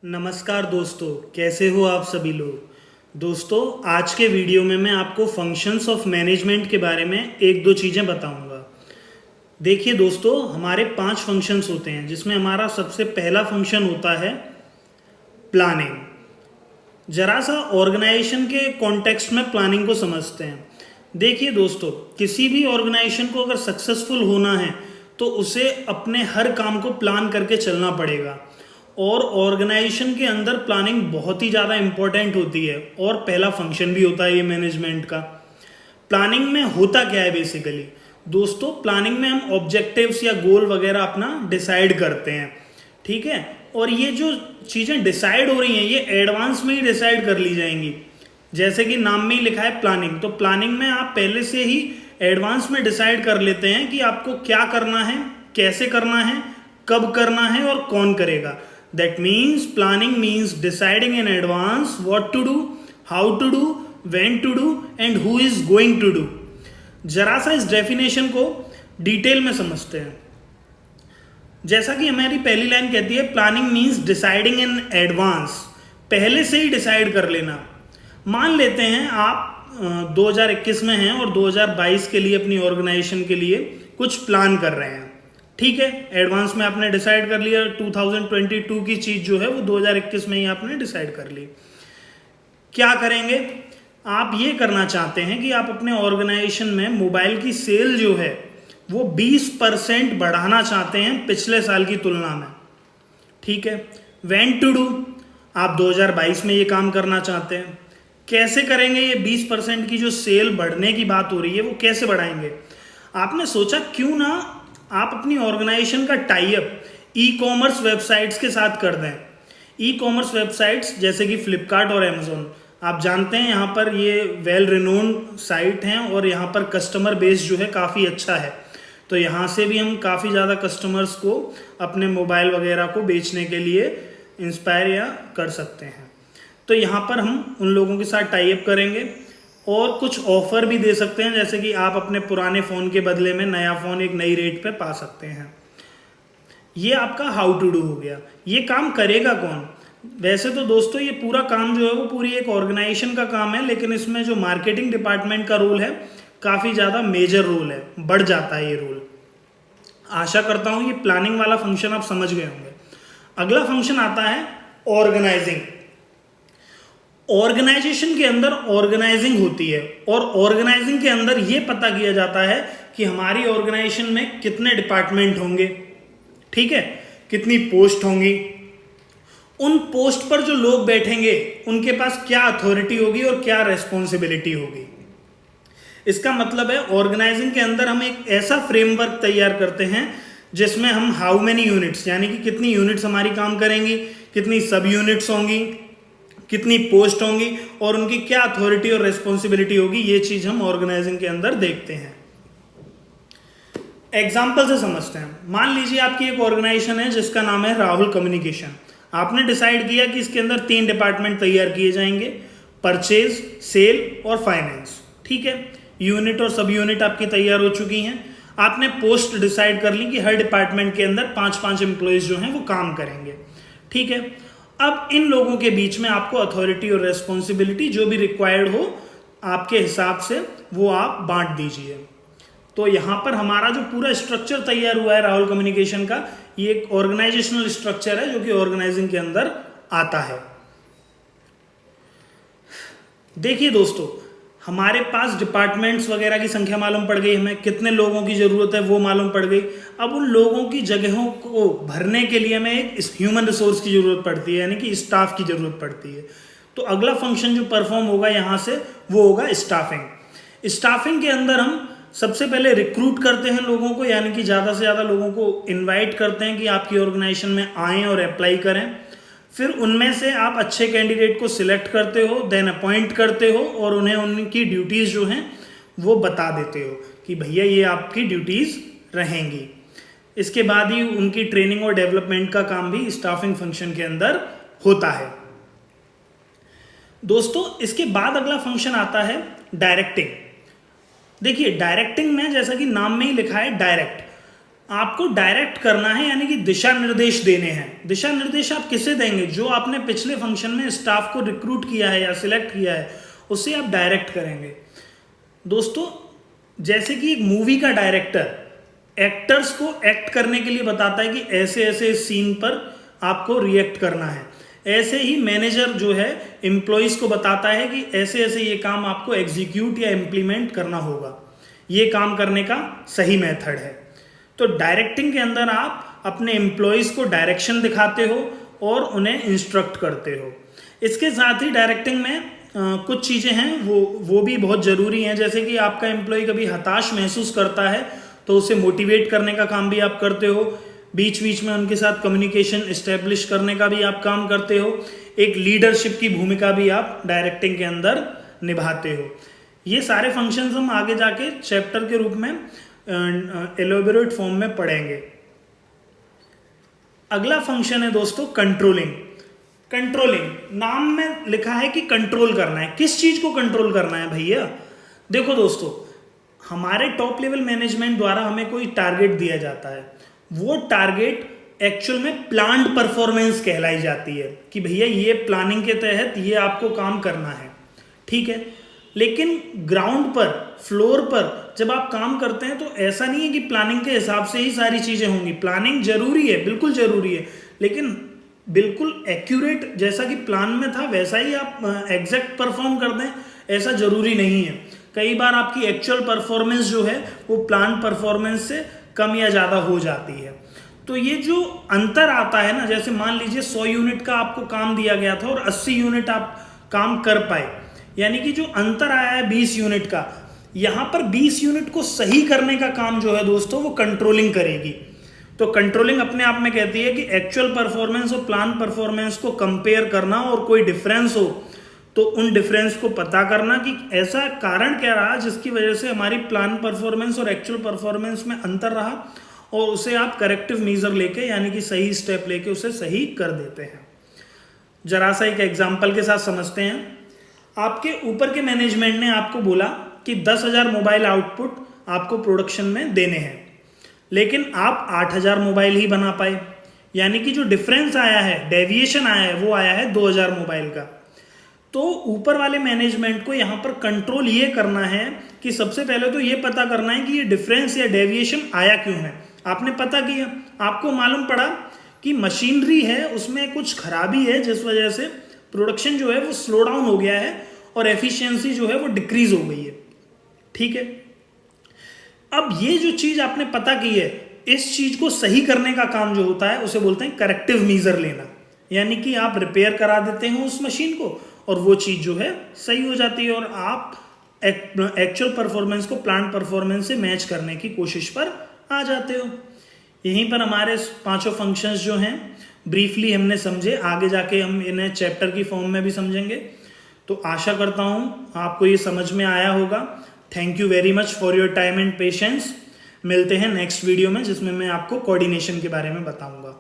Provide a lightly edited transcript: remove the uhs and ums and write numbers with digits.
नमस्कार दोस्तों, कैसे हो आप सभी लोग। दोस्तों, आज के वीडियो में मैं आपको फंक्शंस ऑफ मैनेजमेंट के बारे में एक दो चीज़ें बताऊंगा। देखिए दोस्तों, हमारे 5 फंक्शंस होते हैं जिसमें हमारा सबसे पहला फंक्शन होता है प्लानिंग। जरा सा ऑर्गेनाइजेशन के कॉन्टेक्स्ट में प्लानिंग को समझते हैं। देखिए दोस्तों, किसी भी ऑर्गेनाइजेशन को अगर सक्सेसफुल होना है तो उसे अपने हर काम को प्लान करके चलना पड़ेगा और ऑर्गेनाइजेशन के अंदर प्लानिंग बहुत ही ज़्यादा इंपॉर्टेंट होती है और पहला फंक्शन भी होता है ये मैनेजमेंट का। प्लानिंग में होता क्या है बेसिकली दोस्तों, प्लानिंग में हम ऑब्जेक्टिव्स या गोल वगैरह अपना डिसाइड करते हैं, ठीक है। और ये जो चीज़ें डिसाइड हो रही हैं ये एडवांस में ही डिसाइड कर ली जाएंगी। जैसे कि नाम में ही लिखा है प्लानिंग, तो प्लानिंग में आप पहले से ही एडवांस में डिसाइड कर लेते हैं कि आपको क्या करना है, कैसे करना है, कब करना है और कौन करेगा। That means planning means deciding in advance what to do, how to do, when to do and who is going to do. जरा सा इस डेफिनेशन को डिटेल में समझते हैं। जैसा कि हमारी पहली लाइन कहती है, planning means deciding in advance, पहले से ही डिसाइड कर लेना। मान लेते हैं आप 2021 में हैं और 2022 के लिए अपनी ऑर्गेनाइजेशन के लिए कुछ प्लान कर रहे हैं, ठीक है। एडवांस में आपने डिसाइड कर लिया, 2022 की चीज़ जो है वो 2021 में ही आपने डिसाइड कर ली। क्या करेंगे, आप ये करना चाहते हैं कि आप अपने ऑर्गेनाइजेशन में मोबाइल की सेल जो है वो 20% बढ़ाना चाहते हैं पिछले साल की तुलना में, ठीक है। व्हेन टू डू, आप 2022 में ये काम करना चाहते हैं। कैसे करेंगे ये 20% की जो सेल बढ़ने की बात हो रही है वो कैसे बढ़ाएंगे। आपने सोचा क्यों ना आप अपनी ऑर्गेनाइजेशन का tie up e commerce websites के साथ कर दें। ई कॉमर्स वेबसाइट्स जैसे कि फ्लिपकार्ट और अमेजोन, आप जानते हैं यहाँ पर ये वेल रिनोन्ड साइट हैं और यहाँ पर कस्टमर बेस जो है काफ़ी अच्छा है, तो यहाँ से भी हम काफ़ी ज़्यादा कस्टमर्स को अपने मोबाइल वगैरह को बेचने के लिए इंस्पायर या कर सकते हैं। तो यहाँ पर हम उन लोगों के साथ टाई अप करेंगे और कुछ ऑफर भी दे सकते हैं, जैसे कि आप अपने पुराने फ़ोन के बदले में नया फ़ोन एक नई रेट पे पा सकते हैं। ये आपका हाउ टू डू हो गया। ये काम करेगा कौन। वैसे तो दोस्तों ये पूरा काम जो है वो पूरी एक ऑर्गेनाइजेशन का काम है, लेकिन इसमें जो मार्केटिंग डिपार्टमेंट का रोल है काफ़ी ज़्यादा मेजर रोल है, बढ़ जाता है ये रोल। आशा करता हूँ ये प्लानिंग वाला फंक्शन आप समझ गए होंगे। अगला फंक्शन आता है ऑर्गेनाइजिंग। ऑर्गेनाइजेशन के अंदर ऑर्गेनाइजिंग होती है और ऑर्गेनाइजिंग के अंदर ये पता किया जाता है कि हमारी ऑर्गेनाइजेशन में कितने डिपार्टमेंट होंगे, ठीक है, कितनी पोस्ट होंगी, उन पोस्ट पर जो लोग बैठेंगे उनके पास क्या अथॉरिटी होगी और क्या रेस्पॉन्सिबिलिटी होगी। इसका मतलब है ऑर्गेनाइजिंग के अंदर हम एक ऐसा फ्रेमवर्क तैयार करते हैं जिसमें हम हाउ मेनी यूनिट्स, यानी कि कितनी यूनिट्स हमारी काम करेंगी, कितनी सब यूनिट्स होंगी, कितनी पोस्ट होंगी और उनकी क्या अथॉरिटी और रेस्पॉन्सिबिलिटी होगी, ये चीज हम ऑर्गेनाइजिंग के अंदर देखते हैं। एग्जाम्पल से समझते हैं। मान लीजिए आपकी एक ऑर्गेनाइजेशन है जिसका नाम है राहुल कम्युनिकेशन। आपने डिसाइड किया कि इसके अंदर 3 डिपार्टमेंट तैयार किए जाएंगे, परचेज, सेल और फाइनेंस, ठीक है। यूनिट और सब यूनिट आपकी तैयार हो चुकी हैं। आपने पोस्ट डिसाइड कर ली कि हर डिपार्टमेंट के अंदर 5-5 एम्प्लॉयज जो हैं वो काम करेंगे, ठीक है। अब इन लोगों के बीच में आपको अथॉरिटी और रेस्पॉन्सिबिलिटी जो भी रिक्वायर्ड हो आपके हिसाब से वो आप बांट दीजिए। तो यहाँ पर हमारा जो पूरा स्ट्रक्चर तैयार हुआ है राहुल कम्युनिकेशन का, ये एक ऑर्गेनाइजेशनल स्ट्रक्चर है जो कि ऑर्गेनाइजिंग के अंदर आता है। देखिए दोस्तों, हमारे पास डिपार्टमेंट्स वगैरह की संख्या मालूम पड़ गई, हमें कितने लोगों की ज़रूरत है वो मालूम पड़ गई। अब उन लोगों की जगहों को भरने के लिए हमें एक ह्यूमन रिसोर्स की ज़रूरत पड़ती है, यानी कि स्टाफ की ज़रूरत पड़ती है। तो अगला फंक्शन जो परफॉर्म होगा यहाँ से वो होगा स्टाफिंग। स्टाफिंग के अंदर हम सबसे पहले रिक्रूट करते हैं लोगों को, यानी कि ज़्यादा से ज़्यादा लोगों को इन्वाइट करते हैं कि आपकी ऑर्गेनाइजेशन में आएँ और अप्लाई करें। फिर उनमें से आप अच्छे कैंडिडेट को सिलेक्ट करते हो, देन अपॉइंट करते हो और उन्हें उनकी ड्यूटीज़ जो हैं वो बता देते हो कि भैया ये आपकी ड्यूटीज़ रहेंगी। इसके बाद ही उनकी ट्रेनिंग और डेवलपमेंट का काम भी स्टाफिंग फंक्शन के अंदर होता है। दोस्तों, इसके बाद अगला फंक्शन आता है डायरेक्टिंग। देखिए, डायरेक्टिंग में जैसा कि नाम में ही लिखा है डायरेक्ट, आपको डायरेक्ट करना है, यानी कि दिशा निर्देश देने हैं। दिशा निर्देश आप किसे देंगे? जो आपने पिछले फंक्शन में स्टाफ को रिक्रूट किया है या सिलेक्ट किया है, उससे आप डायरेक्ट करेंगे। दोस्तों, जैसे कि एक मूवी का डायरेक्टर एक्टर्स को एक्ट करने के लिए बताता है कि ऐसे ऐसे सीन पर आपको रिएक्ट करना है, ऐसे ही मैनेजर जो है एम्प्लॉयज को बताता है कि ऐसे ऐसे ये काम आपको एग्जीक्यूट या इम्प्लीमेंट करना होगा, ये काम करने का सही मेथड है। तो डायरेक्टिंग के अंदर आप अपने एम्प्लॉयज को डायरेक्शन दिखाते हो और उन्हें इंस्ट्रक्ट करते हो। इसके साथ ही डायरेक्टिंग में कुछ चीज़ें हैं वो भी बहुत ज़रूरी हैं। जैसे कि आपका एम्प्लॉय कभी हताश महसूस करता है तो उसे मोटिवेट करने का काम भी आप करते हो, बीच बीच में उनके साथ कम्युनिकेशन इस्टेब्लिश करने का भी आप काम करते हो, एक लीडरशिप की भूमिका भी आप डायरेक्टिंग के अंदर निभाते हो। ये सारे फंक्शंस हम आगे जाके चैप्टर के रूप में एलोबरेट फॉर्म में पढ़ेंगे। अगला फंक्शन है दोस्तों कंट्रोलिंग। कंट्रोलिंग नाम में लिखा है कि कंट्रोल करना है। किस चीज को कंट्रोल करना है भैया? देखो दोस्तों, हमारे टॉप लेवल मैनेजमेंट द्वारा हमें कोई टारगेट दिया जाता है, वो टारगेट एक्चुअल में प्लान्ड परफॉर्मेंस कहलाई जाती है कि भैया ये प्लानिंग के तहत ये आपको काम करना है, ठीक है। लेकिन ग्राउंड पर, फ्लोर पर जब आप काम करते हैं तो ऐसा नहीं है कि प्लानिंग के हिसाब से ही सारी चीज़ें होंगी। प्लानिंग जरूरी है, बिल्कुल जरूरी है, लेकिन बिल्कुल एक्यूरेट जैसा कि प्लान में था वैसा ही आप एग्जैक्ट परफॉर्म कर दें, ऐसा जरूरी नहीं है। कई बार आपकी एक्चुअल परफॉर्मेंस जो है वो प्लान परफॉर्मेंस से कम या ज़्यादा हो जाती है। तो ये जो अंतर आता है ना, जैसे मान लीजिए 100 यूनिट का आपको काम दिया गया था और 80 यूनिट आप काम कर पाए, यानी कि जो अंतर आया है 20 यूनिट का, यहाँ पर 20 यूनिट को सही करने का काम जो है दोस्तों वो कंट्रोलिंग करेगी। तो कंट्रोलिंग अपने आप में कहती है कि एक्चुअल परफॉर्मेंस और प्लान परफॉर्मेंस को कंपेयर करना और कोई डिफरेंस हो तो उन डिफरेंस को पता करना कि ऐसा कारण क्या रहा जिसकी वजह से हमारी प्लान परफॉर्मेंस और एक्चुअल परफॉर्मेंस में अंतर रहा, और उसे आप करेक्टिव मेजर लेके यानी कि सही स्टेप लेके उसे सही कर देते हैं। जरा सा एक एग्जाम्पल के साथ समझते हैं। आपके ऊपर के मैनेजमेंट ने आपको बोला कि 10,000 मोबाइल आउटपुट आपको प्रोडक्शन में देने हैं, लेकिन आप 8,000 मोबाइल ही बना पाए, यानी कि जो डिफरेंस आया है, डेविएशन आया है, वो आया है 2,000 मोबाइल का। तो ऊपर वाले मैनेजमेंट को यहाँ पर कंट्रोल ये करना है कि सबसे पहले तो ये पता करना है कि ये डिफरेंस या डेविएशन आया क्यों है। आपने पता किया, आपको मालूम पड़ा कि मशीनरी है उसमें कुछ खराबी है जिस वजह से प्रोडक्शन जो है वो स्लो डाउन हो गया है और एफिशिएंसी जो है वो डिक्रीज हो गई है, ठीक है। अब ये जो चीज आपने पता की है, इस चीज को सही करने का काम जो होता है उसे बोलते हैं करेक्टिव मेजर लेना, यानी कि आप रिपेयर करा देते हैं उस मशीन को और वो चीज जो है सही हो जाती है और आप एक्चुअल परफॉर्मेंस को प्लान परफॉर्मेंस से मैच करने की कोशिश पर आ जाते हो। यहीं पर हमारे पांचों फंक्शंस जो हैं ब्रीफली हमने समझे, आगे जाके हम इन्हें चैप्टर की फॉर्म में भी समझेंगे। तो आशा करता हूँ आपको ये समझ में आया होगा। Thank you very much for your time and patience. मिलते हैं नेक्स्ट वीडियो में जिसमें मैं आपको कोऑर्डिनेशन के बारे में बताऊंगा।